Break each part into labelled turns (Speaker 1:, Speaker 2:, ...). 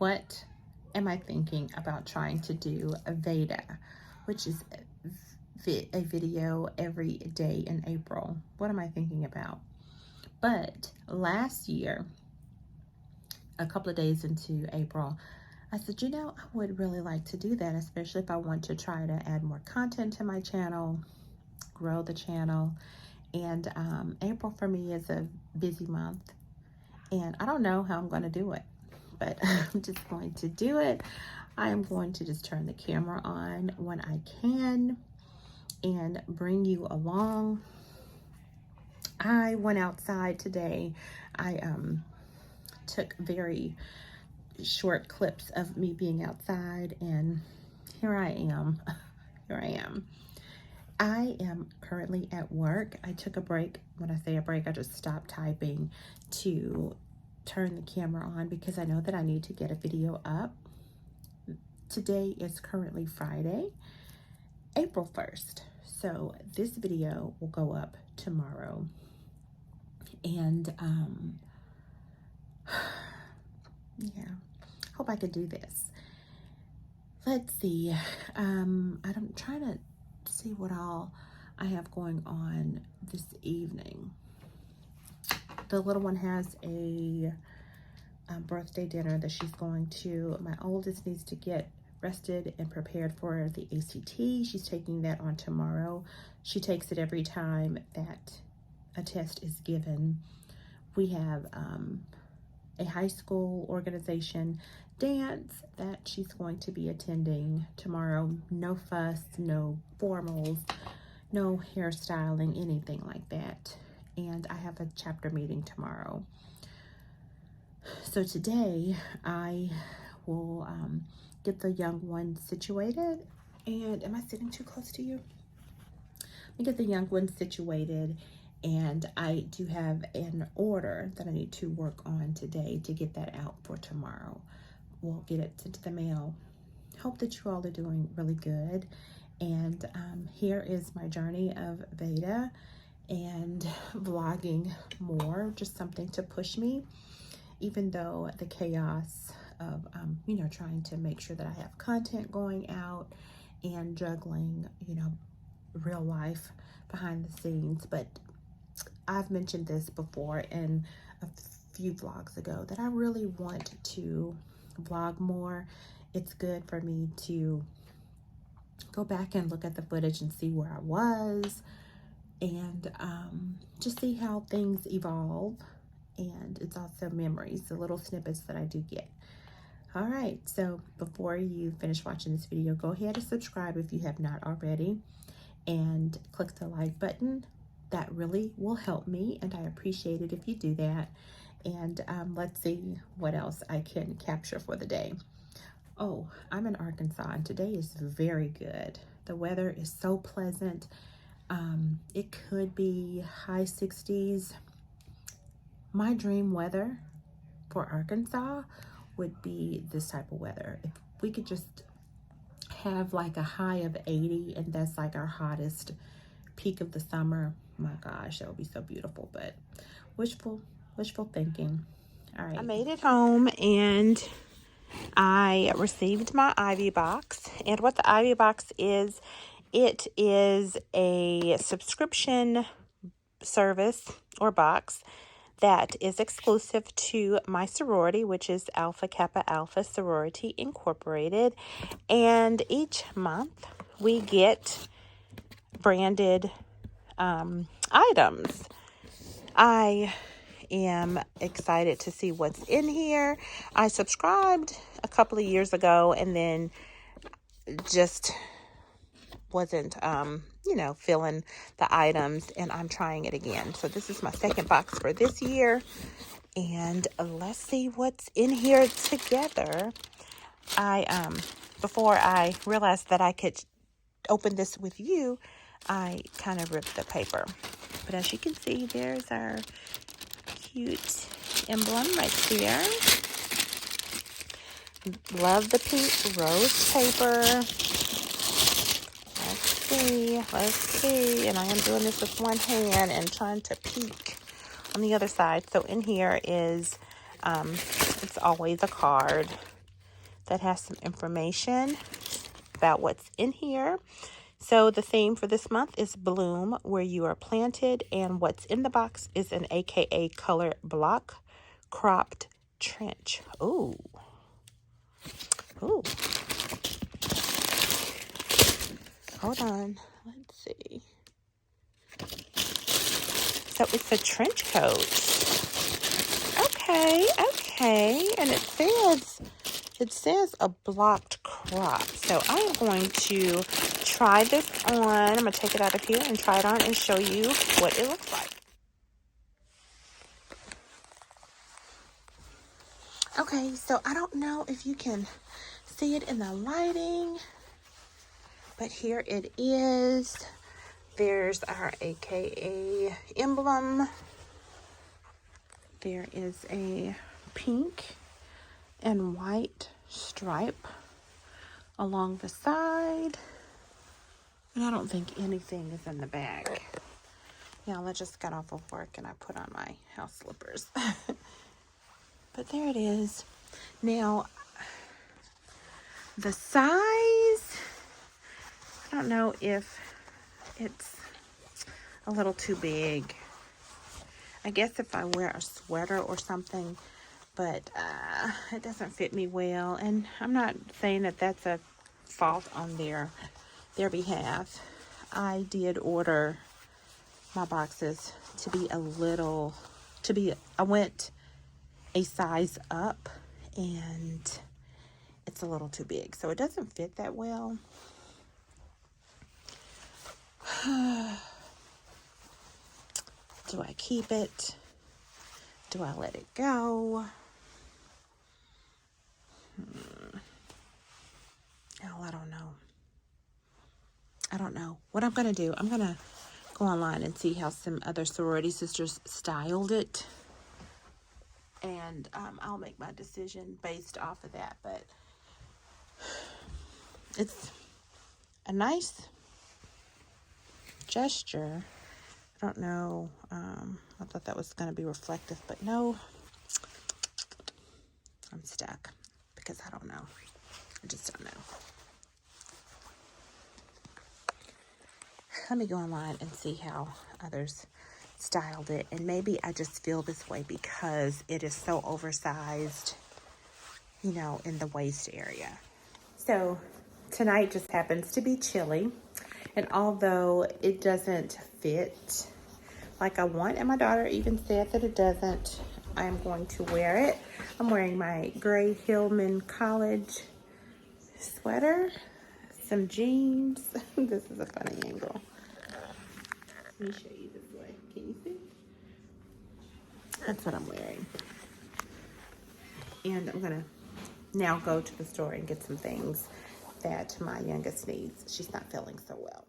Speaker 1: what am I thinking about trying to do a Veda, which is a video every day in April. What am I thinking about? But last year, a couple of days into April, I said, you know, I would really like to do that, especially if I want to try to add more content to my channel, grow the channel. And April for me is a busy month, and I don't know how I'm going to do it, but I'm just going to do it. I am going to just turn the camera on when I can and bring you along. I went outside today. I took very short clips of me being outside, and here I am. Here I am. I am currently at work. I took a break. When I say a break, I just stopped typing to turn the camera on because I know that I need to get a video up. Today is currently Friday, April 1st. So this video will go up tomorrow. And yeah, hope I could do this. Let's see. I'm trying to see what all I have going on this evening. The little one has a birthday dinner that she's going to. My oldest needs to get rested and prepared for the ACT. She's taking that on tomorrow. She takes it every time that a test is given. We have a high school organization dance that she's going to be attending tomorrow. No fuss, no formals, no hairstyling, anything like that. And I have a chapter meeting tomorrow. So today I will get the young one situated. And am I sitting too close to you? Let me get the young one situated. And I do have an order that I need to work on today to get that out for tomorrow. We'll get it sent to the mail. Hope that you all are doing really good. And here is my journey of Veda and vlogging more, just something to push me, even though the chaos of, you know, trying to make sure that I have content going out and juggling, you know, real life behind the scenes. But I've mentioned this before in a few vlogs ago that I really want to vlog more. It's good for me to go back and look at the footage and see where I was, and just see how things evolve. And it's also memories, the little snippets that I do get. All right, so before you finish watching this video, go ahead and subscribe if you have not already, and click the like button. That really will help me, and I appreciate it if you do that. And let's see what else I can capture for the day. Oh, I'm in Arkansas, and today is very good. The weather is so pleasant. It could be high 60s. My dream weather for Arkansas would be this type of weather. If we could just have like a high of 80, and that's like our hottest peak of the summer, my gosh, that would be so beautiful. But wishful thinking. All right, I made it home and I received my Ivy box. And what the Ivy box is, it is a subscription service or box that is exclusive to my sorority, which is Alpha Kappa Alpha Sorority Incorporated. And each month we get branded items. I am excited to see what's in here. I subscribed a couple of years ago and then just wasn't you know, filling the items, and I'm trying it again. So this is my second box for this year, and let's see what's in here together. I before I realized that I could open this with you, I kind of ripped the paper. But as you can see, there's our cute emblem right there. Love the pink rose paper. Let's see. And I am doing this with one hand and trying to peek on the other side. So in here is, it's always a card. that has some information about what's in here. So the theme for this month is Bloom, where you are planted, and what's in the box is an AKA color block cropped trench. Ooh. Ooh. Hold on. Let's see. So it's a trench coat. Okay. And it says a blocked crop. So I am going to try this on. I'm going to take it out of here and try it on and show you what it looks like. Okay, so I don't know if you can see it in the lighting, but here it is. There's our AKA emblem. There is a pink and white stripe along the side. And I don't think anything is in the bag. Yeah, I just got off of work and I put on my house slippers. But there it is. Now, the size, I don't know if it's a little too big. I guess if I wear a sweater or something, but it doesn't fit me well. And I'm not saying that that's a fault on their behalf. I did order my boxes to be I went a size up, and it's a little too big, so it doesn't fit that well. Do I keep it? Do I let it go? Oh, I don't know. What I'm going to do, I'm going to go online and see how some other sorority sisters styled it. And I'll make my decision based off of that. But it's a nice gesture. I don't know. I thought that was going to be reflective, but no. I'm stuck because I don't know. I just don't know. Let me go online and see how others styled it. And maybe I just feel this way because it is so oversized, in the waist area. So tonight just happens to be chilly. And although it doesn't fit like I want, and my daughter even said that it doesn't, I'm going to wear it. I'm wearing my gray Hillman College sweater, some jeans. This is a funny angle. Let me show you this way. Can you see? That's what I'm wearing. And I'm going to now go to the store and get some things that my youngest needs. She's not feeling so well.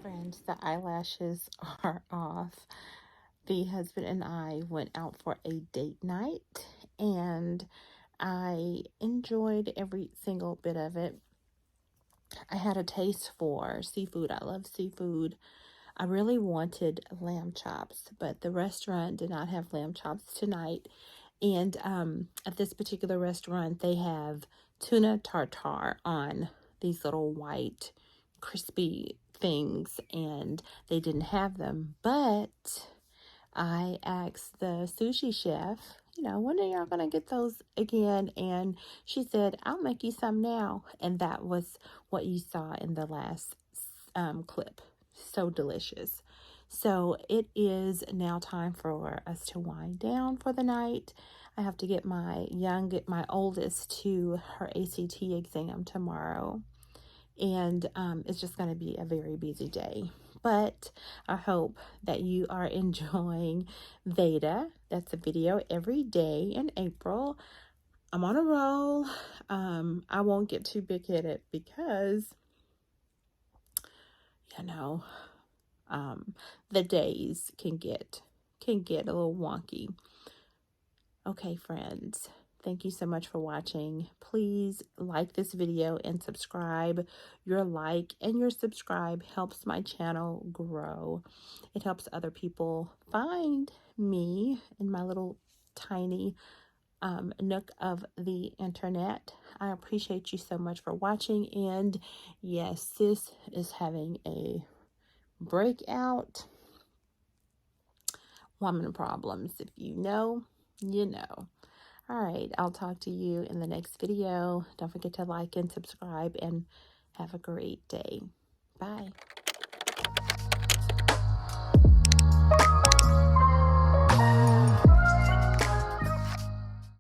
Speaker 1: Friends, the eyelashes are off. The husband and I went out for a date night, and I enjoyed every single bit of it. I had a taste for seafood. I love seafood. I really wanted lamb chops, but the restaurant did not have lamb chops tonight. And at this particular restaurant, they have tuna tartare on these little white crispy things, and they didn't have them. But I asked the sushi chef, when are y'all going to get those again? And she said, I'll make you some now. And that was what you saw in the last clip. So delicious. So it is now time for us to wind down for the night. I have to get my oldest to her ACT exam tomorrow. And it's just going to be a very busy day. But I hope that you are enjoying Veda. That's a video every day in April. I'm on a roll. I won't get too big-headed because, the days can get a little wonky. Okay, friends. Thank you so much for watching. Please like this video and subscribe. Your like and your subscribe helps my channel grow. It helps other people find me in my little tiny nook of the internet. I appreciate you so much for watching. And yes, sis is having a breakout woman problems. If you know, you know. All right, I'll talk to you in the next video. Don't forget to like and subscribe, and have a great day. Bye.